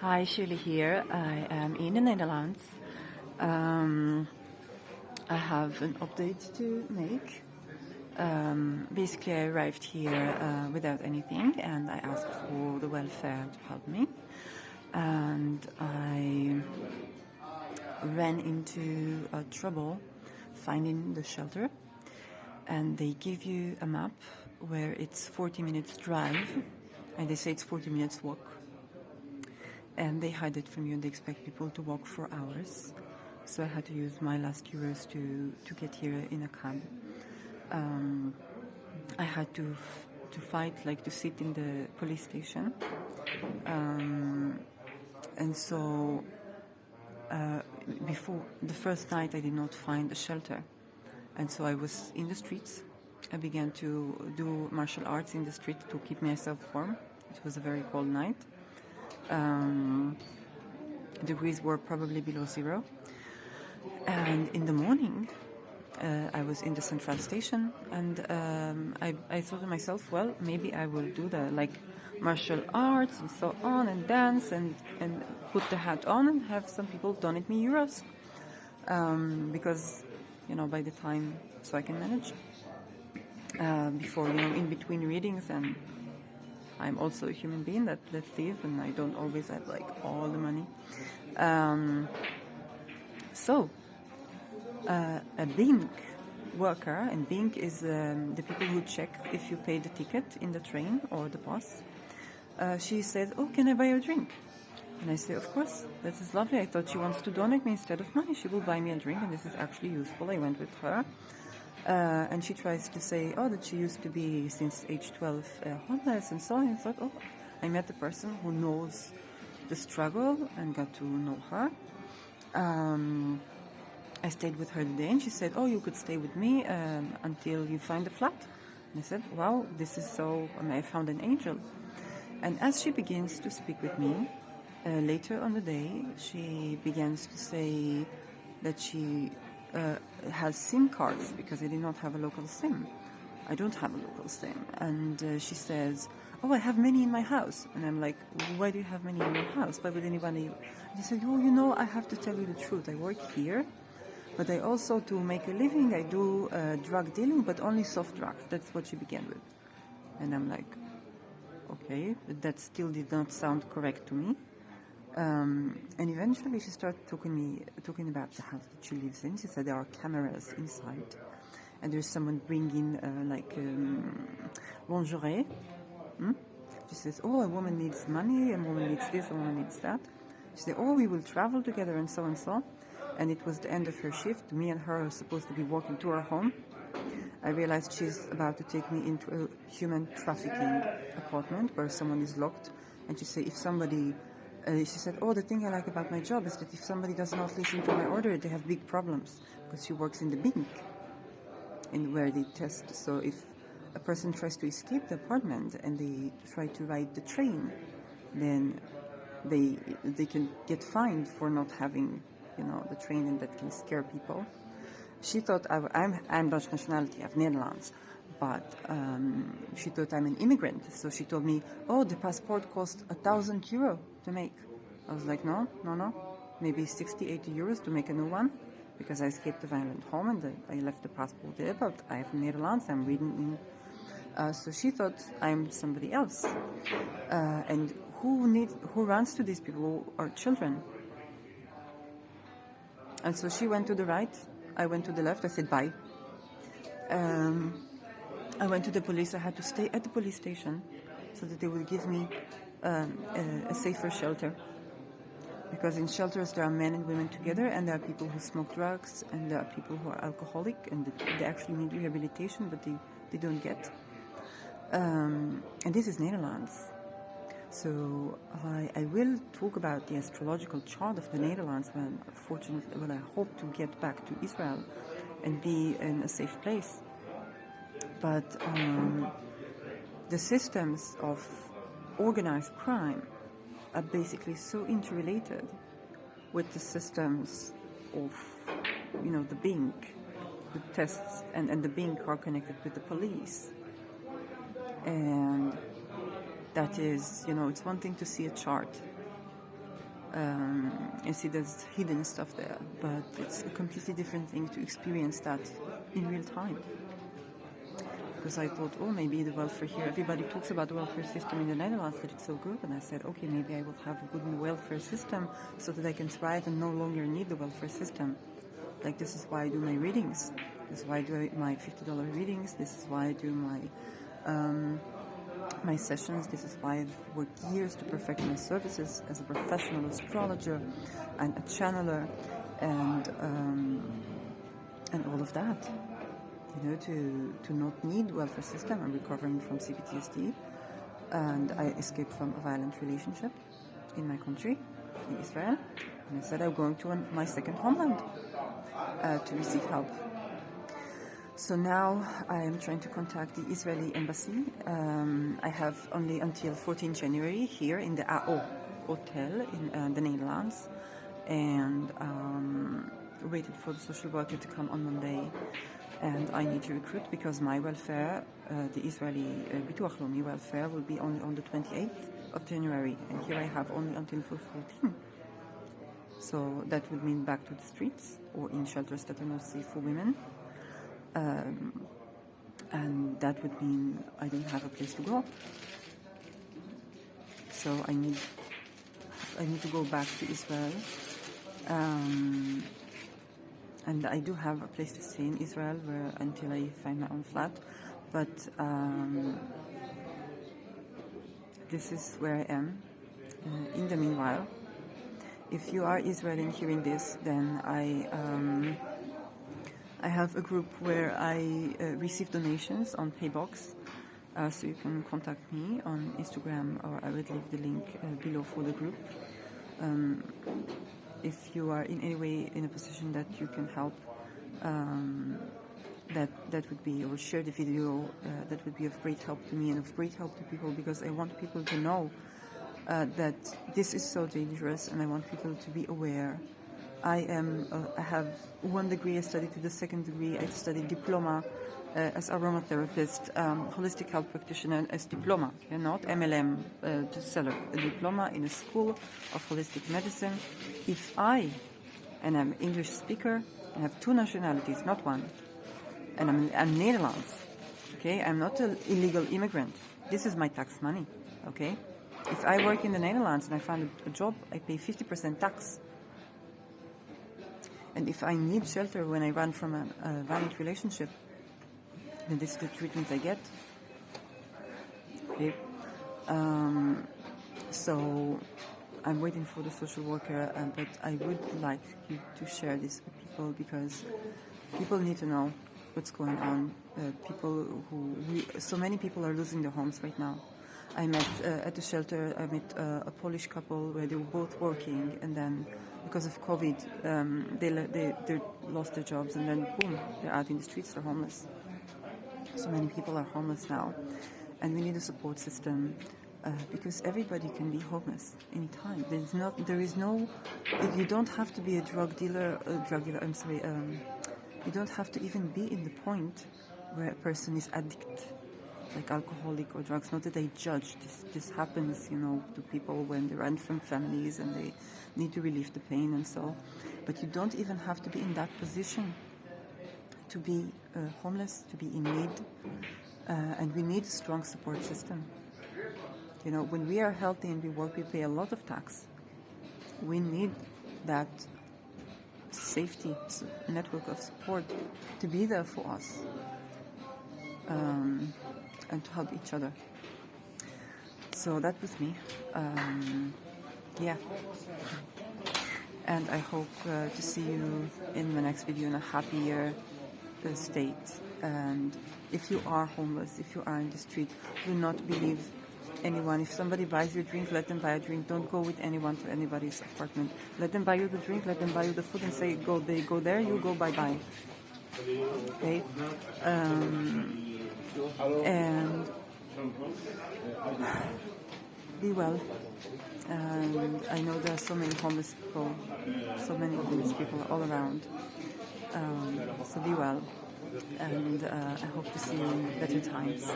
Hi, Shirley here. I am in the Netherlands. I have an update to make. Basically, I arrived here without anything, and I asked for the welfare to help me. And I ran into trouble finding the shelter. And they give you a map where it's 40 minutes drive, and they say it's 40 minutes walk. And they hide it from you, and they expect people to walk for hours. So I had to use my last euros to get here in a cab. I had to fight, like to sit in the police station. And so before the first night I did not find a shelter. And so I was in the streets. I began to do martial arts in the street to keep myself warm. It was a very cold night. Degrees were probably below zero. And in the morning, I was in the central station, and I thought to myself, well, maybe I will do the martial arts and so on, and dance and put the hat on and have some people donate me euros, because by the time, so I can manage before in between readings, and I'm also a human being that live, and I don't always have all the money. So a bank worker, and bank is the people who check if you pay the ticket in the train or the bus. She said, "Oh, can I buy you a drink?" And I say, "Of course, that is lovely. I thought she wants to donate me instead of money. She will buy me a drink, and this is actually useful." I went with her. And she tries to say, that she used to be since age 12 homeless and so on. I thought, I met the person who knows the struggle and got to know her. I stayed with her today, and she said, "Oh, you could stay with me until you find a flat." And I said, "Wow, this is so, I found an angel." And as she begins to speak with me, later on the day, she begins to say that she has SIM cards, because I did not have a local SIM. I don't have a local SIM. And she says, "Oh, I have many in my house." And I'm like, "Why do you have many in your house? Why would anybody?" And she said, "Oh, I have to tell you the truth. I work here, but I also, to make a living, I do drug dealing, but only soft drugs." That's what she began with. And I'm like, okay, but that still did not sound correct to me. And eventually she started talking about the house that she lives in. She said there are cameras inside, and there's someone bringing lingerie. She says, "Oh, a woman needs money, a woman needs this, a woman needs that." She said, "Oh, we will travel together," and so and so. And it was the end of her shift. Me and her are supposed to be walking to her home. I realized she's about to take me into a human trafficking apartment where someone is locked. And she said, she said, "Oh, the thing I like about my job is that if somebody does not listen to my order, they have big problems," because she works in the bank, where they test. So if a person tries to escape the apartment and they try to ride the train, then they can get fined for not having the train, and that can scare people. She thought I'm Dutch nationality, I have Netherlands, but she thought I'm an immigrant. So she told me, "Oh, the passport cost €1,000 to make." I was like, no, maybe 60-80 euros to make a new one, because I escaped a violent home and I left the passport there, but I have Netherlands, I'm reading in. So she thought I'm somebody else. And who runs to these people who are children? And so she went to the right, I went to the left, I said bye. I went to the police. I had to stay at the police station so that they would give me a safer shelter. Because in shelters there are men and women together, and there are people who smoke drugs, and there are people who are alcoholic, and they actually need rehabilitation, but they don't get. And this is Netherlands. So I will talk about the astrological chart of the Netherlands when I hope to get back to Israel and be in a safe place. But the systems of organized crime are basically so interrelated with the systems of, the bank, the tests, and the bank are connected with the police. And that is, it's one thing to see a chart, and see there's hidden stuff there, but it's a completely different thing to experience that in real time. Because I thought, oh, maybe the welfare here, everybody talks about the welfare system in the Netherlands, that it's so good, and I said, okay, maybe I will have a good welfare system so that I can thrive and no longer need the welfare system. Like, this is why I do my readings, this is why I do my $50 readings, this is why I do my sessions, this is why I've worked years to perfect my services as a professional astrologer and a channeler and all of that. You know, to not need welfare system. I'm recovering from CPTSD, and I escaped from a violent relationship in my country, in Israel, and I said I'm going to my second homeland to receive help. So now I am trying to contact the Israeli embassy. I have only until 14 January here in the AO hotel in the Netherlands, and waited for the social worker to come on Monday. And I need to recruit because my welfare, the Israeli Bituach Leumi welfare, will be only on the 28th of January, and here I have only until 14. So that would mean back to the streets or in shelters that are not safe for women. And that would mean I don't have a place to go. So I need to go back to Israel. And I do have a place to stay in Israel until I find my own flat. But this is where I am. In the meanwhile, if you are Israeli and hearing this, then I have a group where I receive donations on Paybox. So you can contact me on Instagram, or I will leave the link below for the group. If you are in any way in a position that you can help, that would be, or share the video, that would be of great help to me and of great help to people, because I want people to know that this is so dangerous, and I want people to be aware. I have 1 degree, I studied to the 2nd degree, I studied diploma as aromatherapist, holistic health practitioner as diploma, not MLM to seller, a diploma in a school of holistic medicine. If and I'm an English speaker, I have 2 nationalities, not 1, and I'm Netherlands, okay? I'm not an illegal immigrant. This is my tax money, okay? If I work in the Netherlands and I find a job, I pay 50% tax. And if I need shelter when I run from a violent relationship, then this is the treatment I get. Okay. So I'm waiting for the social worker, but I would like you to share this with people, because people need to know what's going on. So many people are losing their homes right now. I met at the shelter, I met a Polish couple where they were both working, and then because of COVID, they lost their jobs, and then boom, they're out in the streets, they're homeless. So many people are homeless now, and we need a support system, because everybody can be homeless anytime. You don't have to be a drug dealer. You don't have to even be in the point where a person is addict, like alcoholic or drugs. Not that I judge. This happens, to people when they run from families and they need to relieve the pain and so. But you don't even have to be in that position to be homeless, to be in need. And we need a strong support system. When we are healthy and we work, we pay a lot of tax. We need that safety network of support to be there for us. And to help each other. So that was me. Yeah. And I hope to see you in the next video in a happier state. And if you are homeless, if you are in the street, do not believe anyone. If somebody buys you a drink, let them buy a drink. Don't go with anyone to anybody's apartment. Let them buy you the drink, let them buy you the food, and say, go there, you go, bye-bye. Okay? And be well. And I know there are so many homeless people all around. So be well. And I hope to see you in better times.